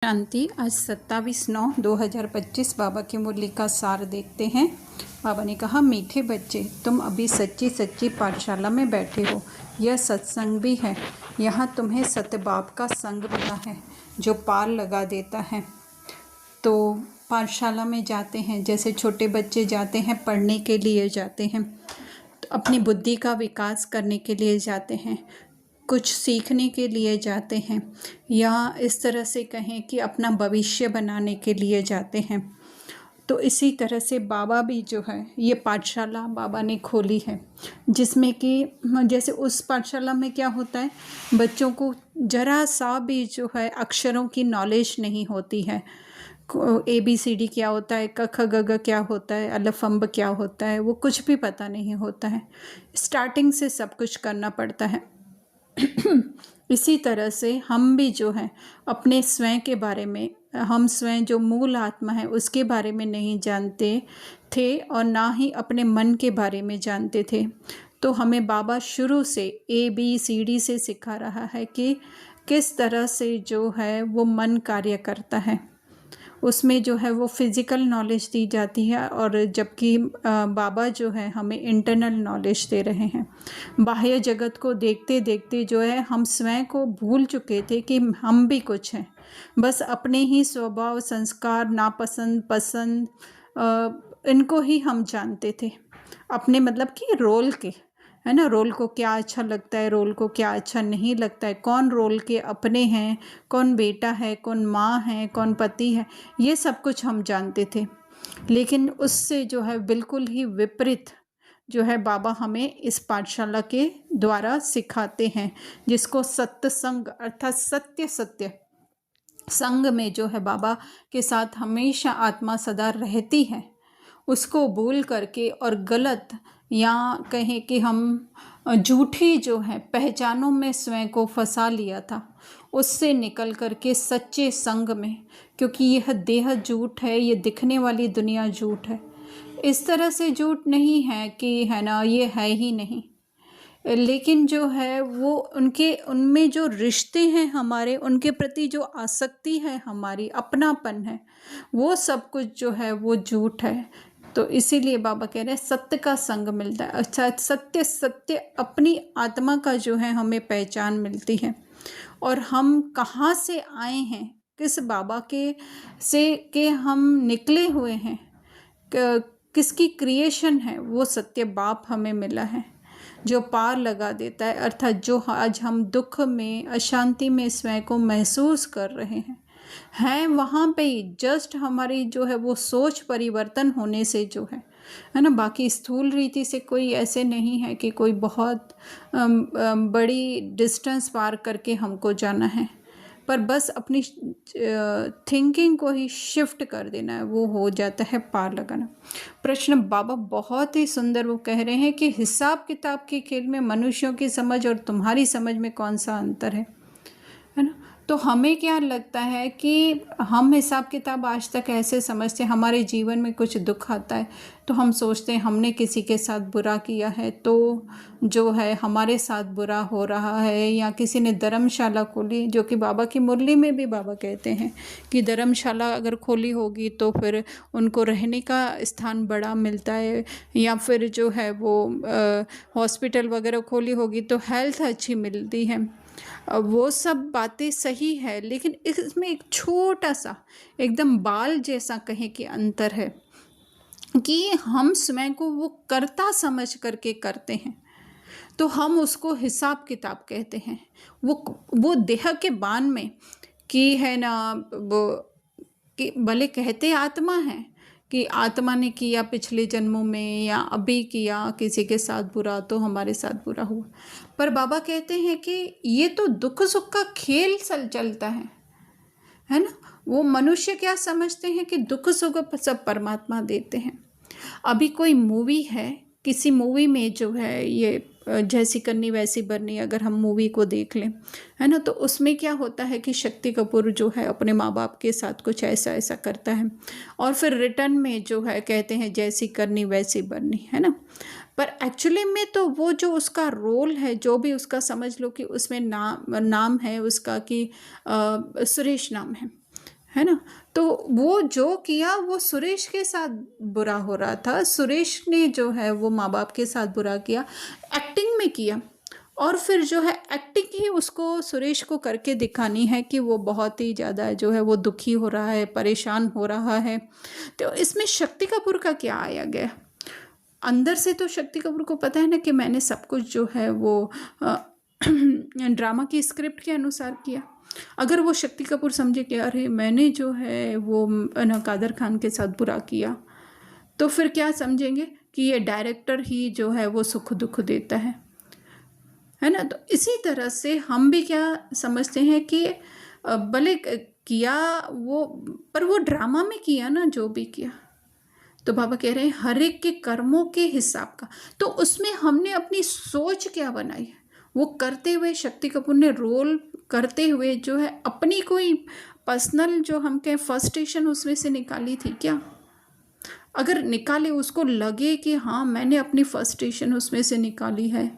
शांति। आज 27/9/2025 बाबा की मुरली का सार देखते हैं। बाबा ने कहा, मीठे बच्चे, तुम अभी सच्ची सच्ची पाठशाला में बैठे हो। यह सत्संग भी है। यहाँ तुम्हें सत्य बाप का संग मिला है जो पार लगा देता है। तो पाठशाला में जाते हैं, जैसे छोटे बच्चे जाते हैं, पढ़ने के लिए जाते हैं, तो अपनी बुद्धि का विकास करने के लिए जाते हैं, कुछ सीखने के लिए जाते हैं, या इस तरह से कहें कि अपना भविष्य बनाने के लिए जाते हैं। तो इसी तरह से बाबा भी जो है, ये पाठशाला बाबा ने खोली है, जिसमें कि जैसे उस पाठशाला में क्या होता है, बच्चों को जरा सा भी जो है अक्षरों की नॉलेज नहीं होती है। ABCD क्या होता है, क ख ग घ क्या होता है, अलफ अम्ब क्या होता है, वो कुछ भी पता नहीं होता है। स्टार्टिंग से सब कुछ करना पड़ता है। इसी तरह से हम भी जो है अपने स्वयं के बारे में, हम स्वयं जो मूल आत्मा है उसके बारे में नहीं जानते थे, और ना ही अपने मन के बारे में जानते थे। तो हमें बाबा शुरू से ABCD से सिखा रहा है कि किस तरह से जो है वो मन कार्य करता है। उसमें जो है वो फिज़िकल नॉलेज दी जाती है, और जबकि बाबा जो है हमें इंटरनल नॉलेज दे रहे हैं। बाह्य जगत को देखते देखते जो है हम स्वयं को भूल चुके थे कि हम भी कुछ हैं। बस अपने ही स्वभाव, संस्कार, नापसंद, पसंद, इनको ही हम जानते थे, अपने मतलब कि रोल के, है ना। रोल को क्या अच्छा लगता है, रोल को क्या अच्छा नहीं लगता है, कौन रोल के अपने हैं, कौन बेटा है, कौन माँ है, कौन पति है, ये सब कुछ हम जानते थे। लेकिन उससे जो है बिल्कुल ही विपरीत जो है बाबा हमें इस पाठशाला के द्वारा सिखाते हैं, जिसको सत्संग अर्थात सत्य सत्य संग में जो है बाबा के साथ हमेशा आत्मा सदा रहती है, उसको भूल करके और गलत या कहें कि हम झूठी जो है पहचानों में स्वयं को फंसा लिया था, उससे निकल करके सच्चे संग में, क्योंकि यह देह झूठ है, ये दिखने वाली दुनिया झूठ है। इस तरह से झूठ नहीं है कि है ना, ये है ही नहीं, लेकिन जो है वो उनमें जो रिश्ते हैं हमारे, उनके प्रति जो आसक्ति है हमारी, अपनापन है, वो सब कुछ जो है वो झूठ है। तो इसीलिए बाबा कह रहे हैं सत्य का संग मिलता है। अच्छा, सत्य सत्य अपनी आत्मा का जो है हमें पहचान मिलती है, और हम कहाँ से आए हैं, किस बाबा के हम निकले हुए हैं, किसकी क्रिएशन है, वो सत्य बाप हमें मिला है जो पार लगा देता है। अर्थात जो आज हम दुख में, अशांति में स्वयं को महसूस कर रहे हैं वहाँ पे ही जस्ट हमारी जो है वो सोच परिवर्तन होने से जो है ना, बाकी स्थूल रीति से कोई ऐसे नहीं है कि कोई बहुत बड़ी डिस्टेंस पार करके हमको जाना है, पर बस अपनी थिंकिंग को ही शिफ्ट कर देना है, वो हो जाता है पार लगाना। प्रश्न बाबा बहुत ही सुंदर वो कह रहे हैं कि हिसाब किताब के खेल में मनुष्यों की समझ और तुम्हारी समझ में कौन सा अंतर है ना। तो हमें क्या लगता है कि हम हिसाब किताब आज तक ऐसे समझते हैं, हमारे जीवन में कुछ दुख आता है तो हम सोचते हैं हमने किसी के साथ बुरा किया है तो जो है हमारे साथ बुरा हो रहा है, या किसी ने धर्मशाला खोली, जो कि बाबा की मुरली में भी बाबा कहते हैं कि धर्मशाला अगर खोली होगी तो फिर उनको रहने का स्थान बड़ा मिलता है, या फिर जो है वो हॉस्पिटल वगैरह खोली होगी तो हेल्थ अच्छी मिलती है। वो सब बातें सही है, लेकिन इसमें एक छोटा सा एकदम बाल जैसा कहें कि अंतर है कि हम स्वयं को वो कर्ता समझ करके करते हैं, तो हम उसको हिसाब किताब कहते हैं। वो देह के बान में कि है ना, वो कि भले कहते आत्मा है कि आत्मा ने किया पिछले जन्मों में या अभी किया किसी के साथ बुरा तो हमारे साथ बुरा हुआ, पर बाबा कहते हैं कि ये तो दुख सुख का खेल चलता है ना। वो मनुष्य क्या समझते हैं कि दुख सुख सब परमात्मा देते हैं। अभी कोई मूवी है, किसी मूवी में जो है ये जैसी करनी वैसी भरनी, अगर हम मूवी को देख लें, है ना, तो उसमें क्या होता है कि शक्ति कपूर जो है अपने माँ बाप के साथ कुछ ऐसा ऐसा करता है, और फिर रिटर्न में जो है कहते हैं जैसी करनी वैसी भरनी, है ना। पर एक्चुअली में तो वो जो उसका रोल है, जो भी उसका समझ लो कि उसमें नाम है उसका कि सुरेश नाम है, है ना। तो वो जो किया वो सुरेश के साथ बुरा हो रहा था, सुरेश ने जो है वो माँ बाप के साथ बुरा किया, एक्टिंग में किया। और फिर जो है एक्टिंग ही उसको, सुरेश को करके दिखानी है कि वो बहुत ही ज़्यादा जो है वो दुखी हो रहा है, परेशान हो रहा है। तो इसमें शक्ति कपूर का क्या आया गया? अंदर से तो शक्ति कपूर को पता है ना कि मैंने सब कुछ जो है वो ड्रामा की स्क्रिप्ट के अनुसार किया। अगर वो शक्ति कपूर समझे कि अरे मैंने जो है वो ना कादर खान के साथ बुरा किया, तो फिर क्या समझेंगे कि ये डायरेक्टर ही जो है वो सुख दुख देता है ना। तो इसी तरह से हम भी क्या समझते हैं कि भले किया वो, पर वो ड्रामा में किया ना जो भी किया। तो बाबा कह रहे हैं हर एक के कर्मों के हिसाब का, तो उसमें हमने अपनी सोच क्या बनाई है वो करते हुए, शक्ति कपूर ने रोल करते हुए जो है अपनी कोई पर्सनल जो हम कहें फ्रस्ट्रेशन उसमें से निकाली थी क्या? अगर निकाले, उसको लगे कि हाँ मैंने अपनी फ्रस्ट्रेशन उसमें से निकाली है,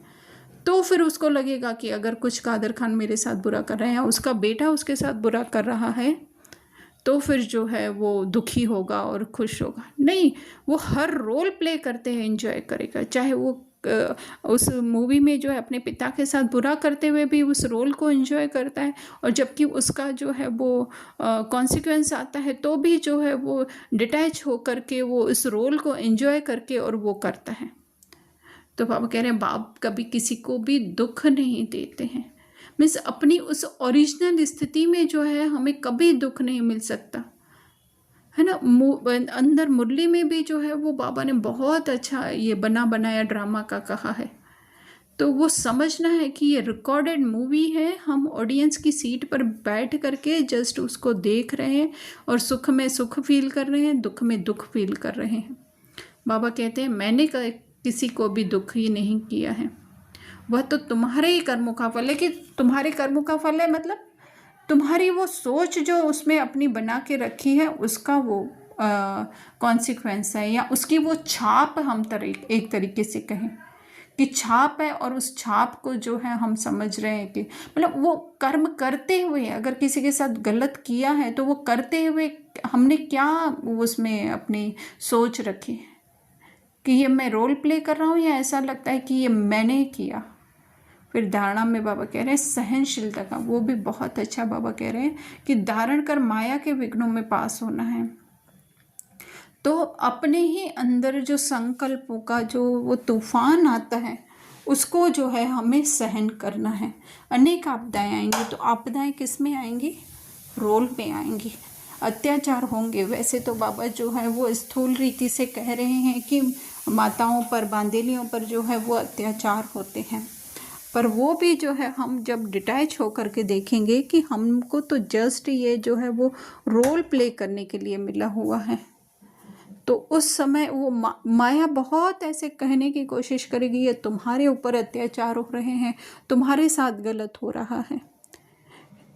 तो फिर उसको लगेगा कि अगर कुछ कादर खान मेरे साथ बुरा कर रहे हैं, उसका बेटा उसके साथ बुरा कर रहा है, तो फिर जो है वो दुखी होगा और खुश होगा। नहीं, वो हर रोल प्ले करते हैं एंजॉय करेगा, चाहे वो उस मूवी में जो है अपने पिता के साथ बुरा करते हुए भी उस रोल को एंजॉय करता है, और जबकि उसका जो है वो कॉन्सिक्वेंस आता है तो भी जो है वो डिटैच हो करके वो इस रोल को एंजॉय करके और वो करता है। तो बाबा कह रहे हैं बाप कभी किसी को भी दुख नहीं देते हैं, मीन्स अपनी उस ओरिजिनल स्थिति में जो है हमें कभी दुख नहीं मिल सकता, है ना। अंदर मुरली में भी जो है वो बाबा ने बहुत अच्छा ये बना बनाया ड्रामा का कहा है। तो वो समझना है कि ये रिकॉर्डेड मूवी है, हम ऑडियंस की सीट पर बैठ करके जस्ट उसको देख रहे हैं और सुख में सुख फील कर रहे हैं, दुख में दुख फील कर रहे हैं। बाबा कहते हैं मैंने किसी को भी दुख ही नहीं किया है, वह तो तुम्हारे ही कर्मों का फल है। कि तुम्हारे कर्मों का फल है मतलब तुम्हारी वो सोच जो उसमें अपनी बना के रखी है उसका वो कॉन्सिक्वेंस है, या उसकी वो छाप, हम एक तरीके से कहें कि छाप है। और उस छाप को जो है हम समझ रहे हैं कि मतलब वो कर्म करते हुए, अगर किसी के साथ गलत किया है तो वो करते हुए हमने क्या उसमें अपनी सोच रखी कि ये मैं रोल प्ले कर रहा हूँ या ऐसा लगता है कि ये मैंने किया। फिर धारणा में बाबा कह रहे हैं सहनशीलता का, वो भी बहुत अच्छा बाबा कह रहे हैं कि धारण कर माया के विघ्नों में पास होना है। तो अपने ही अंदर जो संकल्पों का जो वो तूफान आता है उसको जो है हमें सहन करना है। अनेक आपदाएं आएंगी, तो आपदाएं किस में आएंगी? रोल में आएंगी, अत्याचार होंगे। वैसे तो बाबा जो है वो स्थूल रीति से कह रहे हैं कि माताओं पर, बांदेलियों पर जो है वो अत्याचार होते हैं, पर वो भी जो है हम जब डिटैच होकर के देखेंगे कि हमको तो जस्ट ये जो है वो रोल प्ले करने के लिए मिला हुआ है, तो उस समय वो माया बहुत ऐसे कहने की कोशिश करेगी ये तुम्हारे ऊपर अत्याचार हो रहे हैं, तुम्हारे साथ गलत हो रहा है,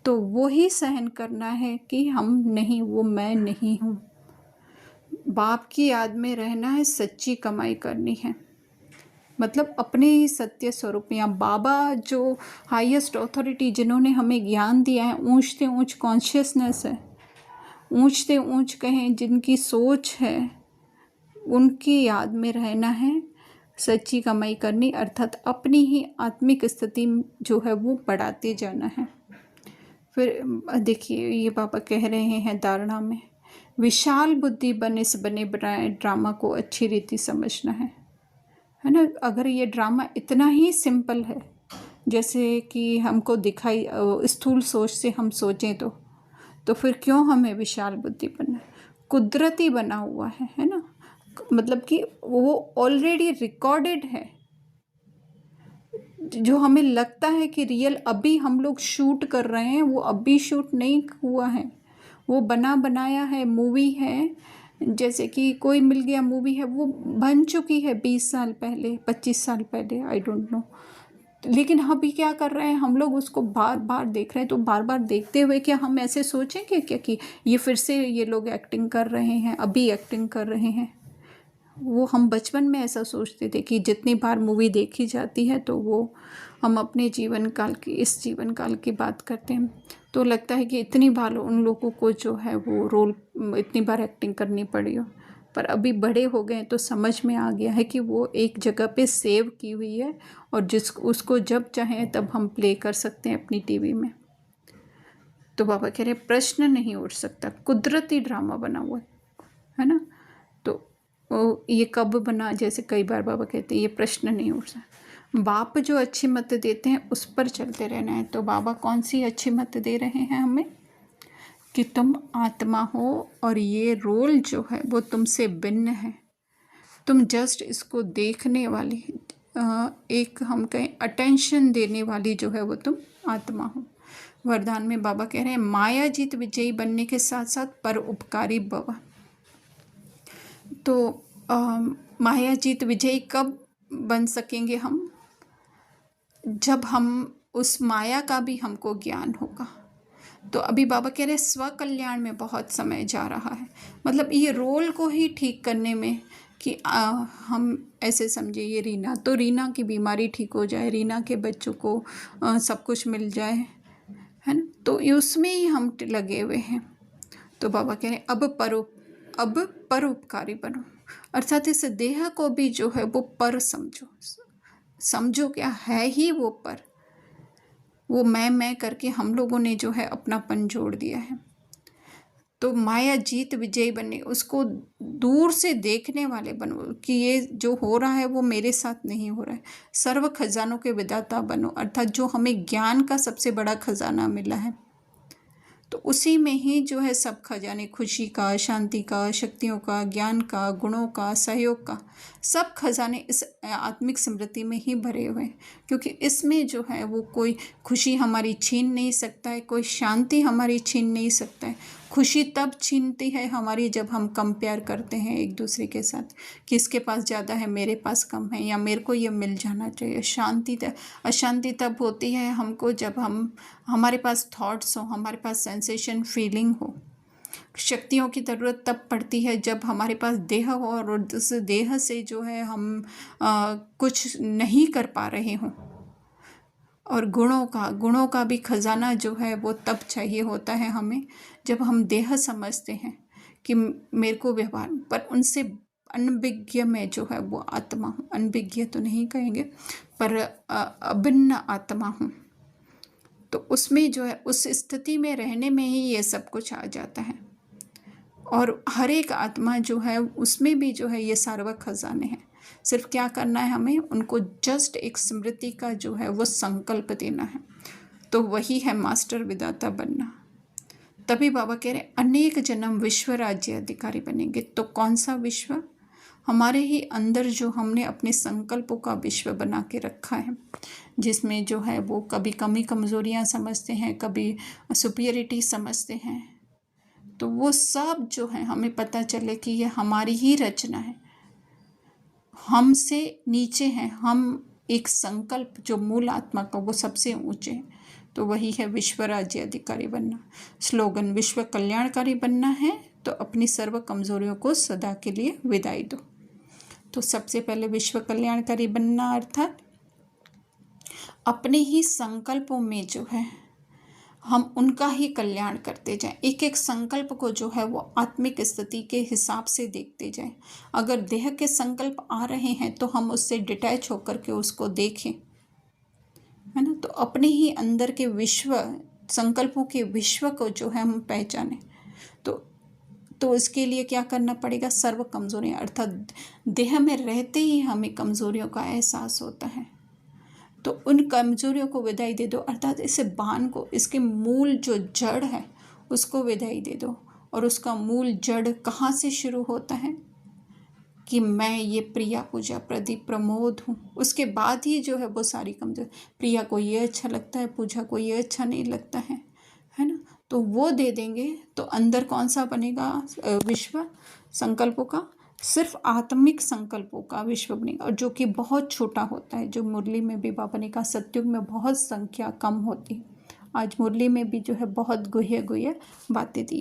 तो वो ही सहन करना है कि हम नहीं, वो मैं नहीं हूँ। बाप की याद में रहना है, सच्ची कमाई करनी है, मतलब अपने ही सत्य स्वरूप। या बाबा जो हाईएस्ट अथॉरिटी जिन्होंने हमें ज्ञान दिया है, ऊंच से ऊंच कॉन्शियसनेस है, ऊंच से ऊंच कहें जिनकी सोच है, उनकी याद में रहना है, सच्ची कमाई करनी, अर्थात अपनी ही आत्मिक स्थिति जो है वो बढ़ाते जाना है। फिर देखिए ये बाबा कह रहे हैं धारणा में, विशाल बुद्धि बने से बने बनाए ड्रामा को अच्छी रीति समझना है ना। अगर ये ड्रामा इतना ही सिंपल है जैसे कि हमको दिखाई, स्थूल सोच से हम सोचें तो फिर क्यों हमें विशाल बुद्धि बनना? कुदरती बना हुआ है ना, मतलब कि वो ऑलरेडी रिकॉर्डेड है। जो हमें लगता है कि रियल अभी हम लोग शूट कर रहे हैं, वो अभी शूट नहीं हुआ है, वो बना बनाया है, मूवी है। जैसे कि कोई मिल गया मूवी है, वो बन चुकी है 20 साल पहले, 25 साल पहले, आई डोंट नो, लेकिन अभी क्या कर रहे हैं हम लोग उसको बार बार देख रहे हैं। तो बार बार देखते हुए क्या हम ऐसे सोचेंगे क्या कि ये फिर से ये लोग एक्टिंग कर रहे हैं, अभी एक्टिंग कर रहे हैं? वो हम बचपन में ऐसा सोचते थे कि जितनी बार मूवी देखी जाती है तो वो हम अपने जीवन काल की, इस जीवन काल की बात करते हैं। तो लगता है कि इतनी बार उन लोगों को जो है वो रोल इतनी बार एक्टिंग करनी पड़ी हो, पर अभी बड़े हो गए तो समझ में आ गया है कि वो एक जगह पे सेव की हुई है और उसको जब चाहें तब हम प्ले कर सकते हैं अपनी टीवी में। तो बाबा कह रहे प्रश्न नहीं उठ सकता, कुदरती ड्रामा बना हुआ है ना। तो ये कब बना, जैसे कई बार बाबा कहते हैं ये प्रश्न नहीं उठ सकता। बाप जो अच्छी मत देते हैं उस पर चलते रहना है। तो बाबा कौन सी अच्छी मत दे रहे हैं हमें कि तुम आत्मा हो और ये रोल जो है वो तुमसे भिन्न है। तुम जस्ट इसको देखने वाली, एक हम कहें अटेंशन देने वाली जो है वो तुम आत्मा हो। वरदान में बाबा कह रहे हैं माया जीत विजयी बनने के साथ साथ परोपकारी भव। तो माया जीत विजयी कब बन सकेंगे हम? जब हम उस माया का भी हमको ज्ञान होगा। तो अभी बाबा कह रहे हैं स्व कल्याण में बहुत समय जा रहा है, मतलब ये रोल को ही ठीक करने में कि हम ऐसे समझे ये रीना, तो रीना की बीमारी ठीक हो जाए, रीना के बच्चों को सब कुछ मिल जाए, है ना। तो उसमें ही हम लगे हुए हैं। तो बाबा कह रहे हैं अब परोपकारी बनो, अर्थात इस देह को भी जो है वो पर समझो क्या है ही वो पर। वो मैं करके हम लोगों ने जो है अपनापन जोड़ दिया है। तो माया जीत विजयी बनने, उसको दूर से देखने वाले बनो कि ये जो हो रहा है वो मेरे साथ नहीं हो रहा है। सर्व खजानों के विदाता बनो, अर्थात जो हमें ज्ञान का सबसे बड़ा खजाना मिला है तो उसी में ही जो है सब खजाने, खुशी का, शांति का, शक्तियों का, ज्ञान का, गुणों का, सहयोग का, सब खजाने इस आत्मिक स्मृति में ही भरे हुए हैं। क्योंकि इसमें जो है वो कोई खुशी हमारी छीन नहीं सकता है, कोई शांति हमारी छीन नहीं सकता है। खुशी तब छीनती है हमारी जब हम कंपेयर करते हैं एक दूसरे के साथ, किसके पास ज़्यादा है, मेरे पास कम है, या मेरे को ये मिल जाना चाहिए। अशांति तब होती है हमको जब हमारे पास थॉट्स हो, हमारे पास सेंसेशन फीलिंग हो। शक्तियों की ज़रूरत तब पड़ती है जब हमारे पास देह हो और उस देह से जो है हम कुछ नहीं कर पा रहे हों। और गुणों का भी खजाना जो है वो तब चाहिए होता है हमें जब हम देह समझते हैं कि मेरे को व्यवहार, पर उनसे अनभिज्ञ में जो है वो आत्मा हूँ। अनभिज्ञ तो नहीं कहेंगे, पर अभिन्न आत्मा हूँ। तो उसमें जो है उस स्थिति में रहने में ही ये सब कुछ आ जाता है। और हर एक आत्मा जो है उसमें भी जो है ये सार्व खजाने हैं। सिर्फ क्या करना है हमें, उनको जस्ट एक स्मृति का जो है वो संकल्प देना है। तो वही है मास्टर विदाता बनना। तभी बाबा कह रहे अनेक जन्म विश्व राज्य अधिकारी बनेंगे। तो कौन सा विश्व? हमारे ही अंदर जो हमने अपने संकल्पों का विश्व बना के रखा है, जिसमें जो है वो कभी कमी कमज़ोरियाँ समझते हैं, कभी सुपीरियरिटी समझते हैं। तो वो सब जो है हमें पता चले कि ये हमारी ही रचना है, हमसे नीचे हैं हम। एक संकल्प जो मूल आत्मा का वो सबसे ऊंचे है। तो वही है विश्व राज्य अधिकारी बनना। स्लोगन विश्व कल्याणकारी बनना है तो अपनी सर्व कमजोरियों को सदा के लिए विदाई दो। तो सबसे पहले विश्व कल्याणकारी बनना अर्थात अपने ही संकल्पों में जो है हम उनका ही कल्याण करते जाएं। एक एक संकल्प को जो है वो आत्मिक स्थिति के हिसाब से देखते जाएं। अगर देह के संकल्प आ रहे हैं तो हम उससे डिटैच होकर के उसको देखें, है ना। तो अपने ही अंदर के विश्व, संकल्पों के विश्व को जो है हम पहचानें। तो इसके लिए क्या करना पड़ेगा? सर्व कमजोरियाँ, अर्थात देह में रहते ही हमें कमजोरियों का एहसास होता है। तो उन कमजोरियों को विदाई दे दो, अर्थात इस बाण को, इसके मूल जो जड़ है उसको विदाई दे दो। और उसका मूल जड़ कहाँ से शुरू होता है कि मैं ये प्रिया पूजा प्रदीप प्रमोद हूँ। उसके बाद ही जो है वो सारी कमजोरी, प्रिया को ये अच्छा लगता है, पूजा को ये अच्छा नहीं लगता है ना। तो वो दे देंगे तो अंदर कौन सा बनेगा विश्व? संकल्पों का, सिर्फ आत्मिक संकल्पों का विश्व बनेगा, और जो कि बहुत छोटा होता है। जो मुरली में भी बाबा ने कहा सत्युग में बहुत संख्या कम होती, आज मुरली में भी जो है बहुत गुह्य बातें दी।